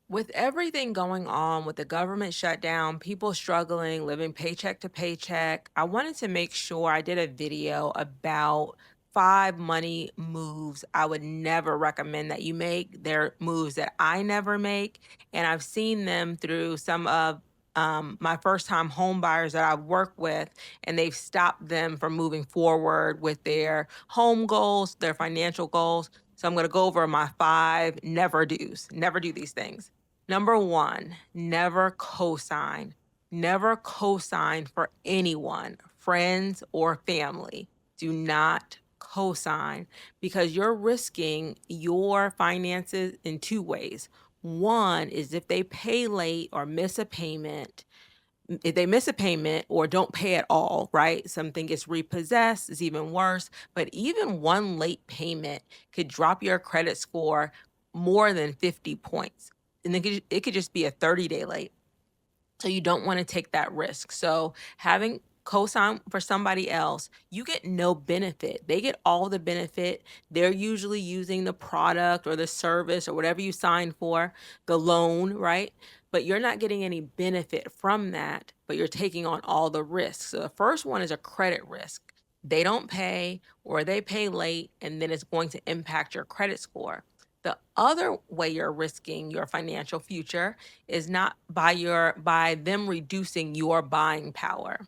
With everything going on with the government shutdown, people struggling, living paycheck to paycheck, I wanted to make sure I did a video about 5 money moves I would never recommend that you make. They're moves that I never make, and I've seen them through some of my first time home buyers that I've worked with, and they've stopped them from moving forward with their home goals, their financial goals. So I'm going to go over my five never do's. Never do these things. Number one, never cosign. Never cosign for anyone, friends or family. Do not cosign because you're risking your finances in two ways. One is if they pay late or miss a payment, if they miss a payment or don't pay at all, right? Something gets repossessed is even worse. But even one late payment could drop your credit score more than 50 points. And it could just be a 30-day late. So you don't want to take that risk. So having cosign for somebody else, you get no benefit. They get all the benefit. They're usually using the product or the service or whatever you signed for, the loan, right? But you're not getting any benefit from that, but you're taking on all the risks. So the first one is a credit risk. They don't pay or they pay late, and then it's going to impact your credit score. The other way you're risking your financial future is not by them reducing your buying power.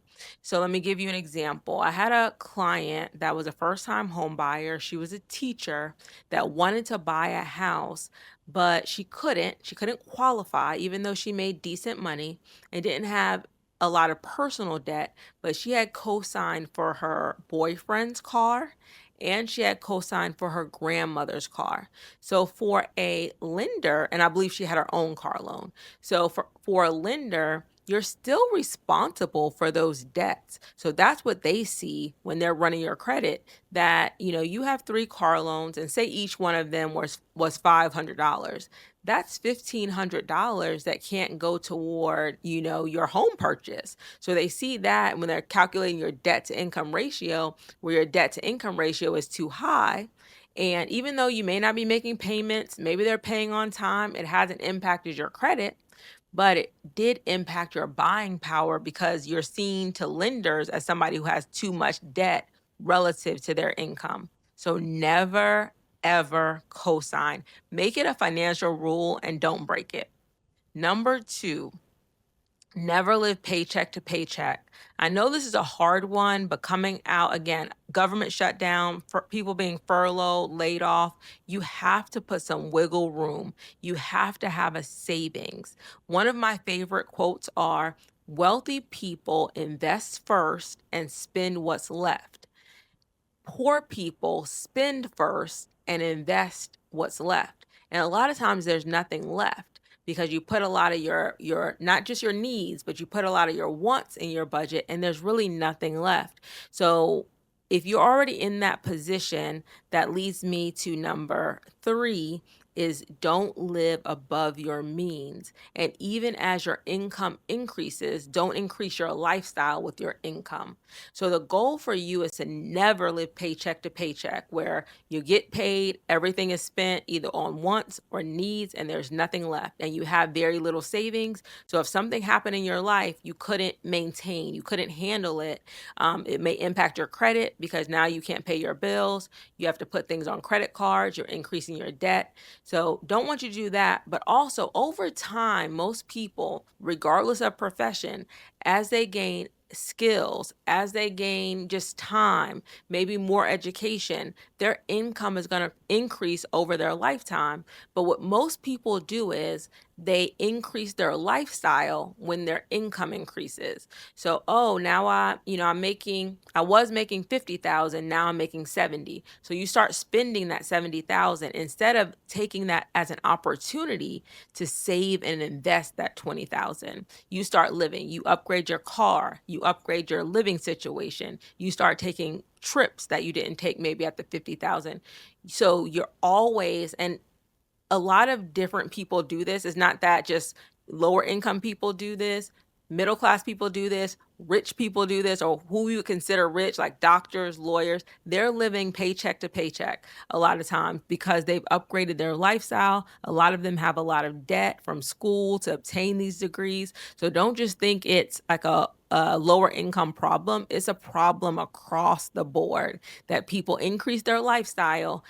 So let me give you an example. I had a client that was a first-time home buyer. She was a teacher that wanted to buy a house, but she couldn't. She couldn't qualify even though she made decent money and didn't have a lot of personal debt, but she had co-signed for her boyfriend's car and she had co-signed for her grandmother's car. So for a lender, and I believe she had her own car loan. So for a lender, you're still responsible for those debts. So that's what they see when they're running your credit, that you have three car loans and say each one of them was $500. That's $1,500 that can't go toward, your home purchase. So they see that when they're calculating your debt to income ratio, where your debt to income ratio is too high, and even though you may not be making payments, maybe they're paying on time, it hasn't impacted your credit, but it did impact your buying power because you're seen to lenders as somebody who has too much debt relative to their income. So never, ever cosign. Make it a financial rule and don't break it. Number two, never live paycheck to paycheck. I know this is a hard one, but coming out again, government shutdown, for people being furloughed, laid off, you have to put some wiggle room. You have to have a savings. One of my favorite quotes are, wealthy people invest first and spend what's left. Poor people spend first and invest what's left. And a lot of times there's nothing left because you put a lot of your not just your needs, but you put a lot of your wants in your budget and there's really nothing left. So if you're already in that position, that leads me to number 3 is don't live above your means. And even as your income increases, don't increase your lifestyle with your income. So the goal for you is to never live paycheck to paycheck where you get paid, everything is spent either on wants or needs, and there's nothing left, and you have very little savings. So if something happened in your life you couldn't maintain, you couldn't handle it, it may impact your credit because now you can't pay your bills. You have to put things on credit cards, you're increasing your debt. So don't want you to do that. But also over time, most people, regardless of profession, as they gain skills, as they gain just time, maybe more education, their income is going to increase over their lifetime. But what most people do is they increase their lifestyle when their income increases. So, oh, now I was making 50,000, now I'm making 70. So you start spending that 70,000 instead of taking that as an opportunity to save and invest that 20,000. You start living, you upgrade your car, you upgrade your living situation, you start taking trips that you didn't take maybe at the 50,000. So you're always, and a lot of different people do this. It's not that just lower income people do this, middle class people do this, rich people do this, or who you would consider rich, like doctors, lawyers. They're living paycheck to paycheck a lot of times because they've upgraded their lifestyle. A lot of them have a lot of debt from school to obtain these degrees. So don't just think it's like a lower income problem. It's a problem across the board that people increase their lifestyle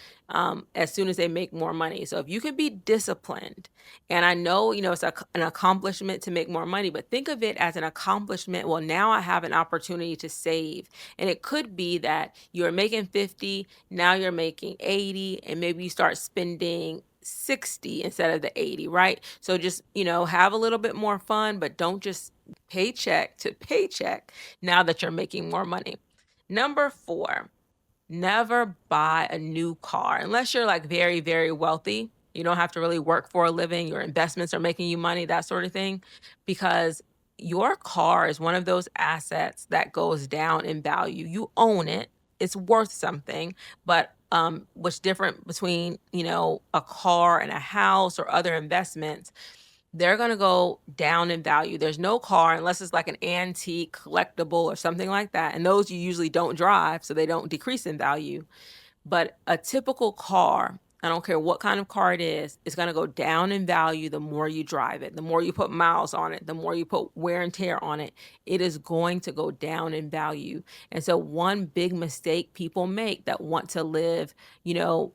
as soon as they make more money. So if you can be disciplined, and I know, it's an accomplishment to make more money, but think of it as an accomplishment. Well, now I have an opportunity to save. And it could be that you're making 50, now you're making 80, and maybe you start spending 60 instead of the 80, right? So just, have a little bit more fun, but don't just paycheck to paycheck now that you're making more money. Number 4, never buy a new car unless you're like very, very wealthy. You don't have to really work for a living. Your investments are making you money, that sort of thing, because your car is one of those assets that goes down in value. You own it, it's worth something, but what's different between, a car and a house or other investments, they're going to go down in value. There's no car unless it's like an antique collectible or something like that. And those you usually don't drive, so they don't decrease in value. But a typical car, I don't care what kind of car it is going to go down in value the more you drive it, the more you put miles on it, the more you put wear and tear on it. It is going to go down in value. And so, one big mistake people make that want to live,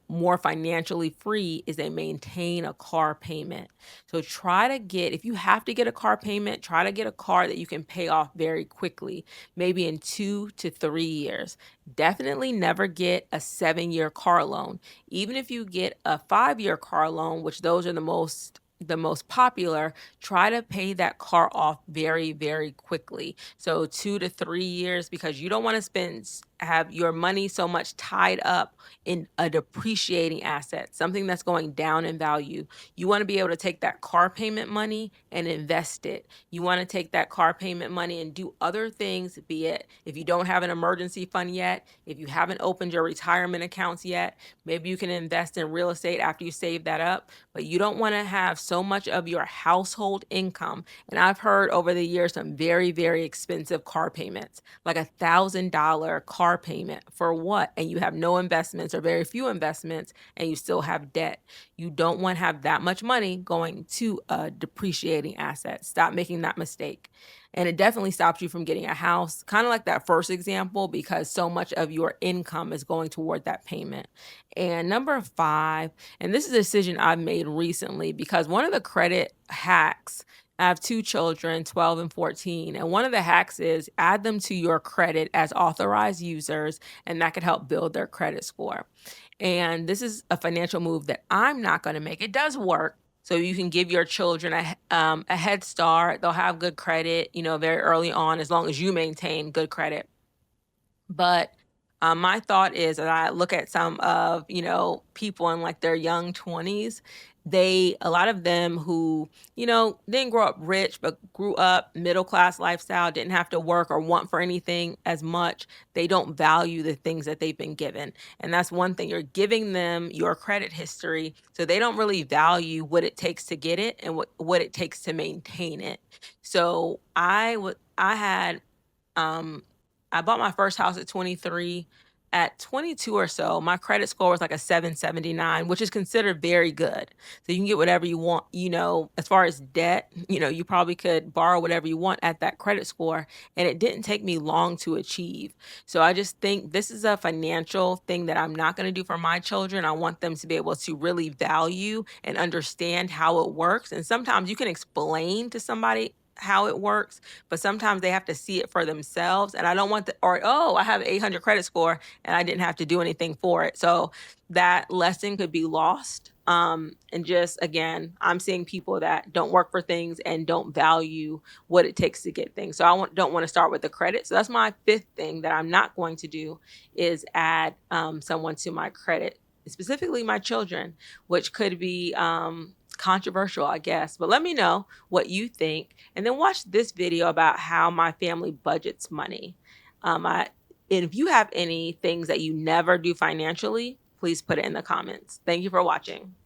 more financially free is they maintain a car payment. So, try to get, if you have to get a car payment, try to get a car that you can pay off very quickly, maybe in 2 to 3 years. Definitely never get a 7-year car loan. Even if you get a 5-year car loan, which those are the most popular, try to pay that car off very, very quickly. So 2 to 3 years, because you don't want to have your money so much tied up in a depreciating asset, something that's going down in value. You want to be able to take that car payment money and invest it. You want to take that car payment money and do other things, be it if you don't have an emergency fund yet, if you haven't opened your retirement accounts yet, maybe you can invest in real estate after you save that up. But you don't want to have so much of your household income. And I've heard over the years some very, very expensive car payments, like $1,000 car payment for what? And you have no investments or very few investments, and you still have debt. You don't want to have that much money going to a depreciating asset. Stop making that mistake. And it definitely stops you from getting a house, kind of like that first example, because so much of your income is going toward that payment. And number 5, and this is a decision I've made recently because one of the credit hacks, I have 2 children, 12 and 14, and one of the hacks is add them to your credit as authorized users, and that could help build their credit score. And this is a financial move that I'm not going to make. It does work. So you can give your children a head start. They'll have good credit, very early on, as long as you maintain good credit. But my thought is that I look at some of, people in like their young 20s, a lot of them who, didn't grow up rich, but grew up middle class lifestyle, didn't have to work or want for anything as much. They don't value the things that they've been given. And that's one thing. You're giving them your credit history. So they don't really value what it takes to get it and what it takes to maintain it. So I had, um, I bought my first house at 23. At 22 or so, my credit score was like a 779, which is considered very good. So you can get whatever you want, as far as debt, you probably could borrow whatever you want at that credit score. And it didn't take me long to achieve. So I just think this is a financial thing that I'm not going to do for my children. I want them to be able to really value and understand how it works. And sometimes you can explain to somebody how it works, but sometimes they have to see it for themselves. And I don't want I have an 800 credit score and I didn't have to do anything for it. So that lesson could be lost. And just again, I'm seeing people that don't work for things and don't value what it takes to get things. So don't want to start with the credit. So that's my 5th thing that I'm not going to do is add someone to my credit, specifically my children, which could be controversial, I guess. But let me know what you think. And then watch this video about how my family budgets money. And if you have any things that you never do financially, please put it in the comments. Thank you for watching.